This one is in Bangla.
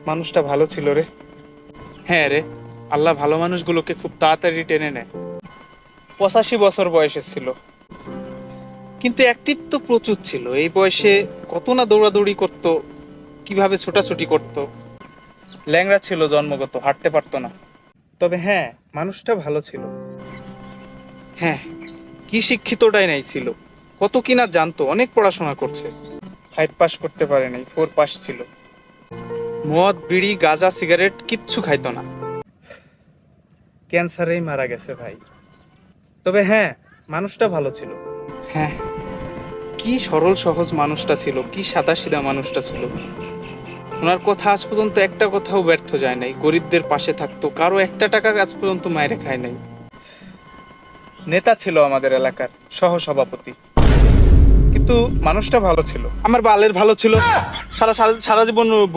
মানুষটা ভালো ছিল রে। হ্যাঁ রে, আল্লাহ ভালো মানুষগুলোকে খুব তাড়াতাড়ি টেনে নেয়। 85 বছর বয়সে ছিল, কিন্তু অ্যাক্টিভ তো প্রচুর ছিল। এই বয়সে কত না দৌড়াদৌড়ি করতো, কিভাবে ছোটাছুটি করতো। ল্যাংড়া ছিল জন্মগত, হাঁটতে পারতো না। তবে হ্যাঁ, মানুষটা ভালো ছিল। হ্যাঁ, কি শিক্ষিতটাই নাই ছিল, কত কিনা জানতো, অনেক পড়াশোনা করছে। 5 পাস করতে পারে নাই, 4 পাস ছিল। মদ বিড়ি গাঁজা সিগারেট কিচ্ছু খাইতো না। ক্যান্সারেই মারা গেছে ভাই। তবে হ্যাঁ, মানুষটা ভালো ছিল। হ্যাঁ, কি সরল সহজ মানুষটা ছিল, কি সাদাসিধা মানুষটা ছিল। ওনার কথা আজ পর্যন্ত একটা কথাও ব্যর্থ যায় নাই। গরিবদের পাশে থাকতো, কারো একটা টাকা আজ পর্যন্ত মায়েরে খায় নাই। নেতা ছিল আমাদের এলাকার, সহ সভাপতি। কিন্তু মানুষটা ভালো ছিল, আমার বালের ভালো ছিল। সারা সারা সারা জীবন ভুল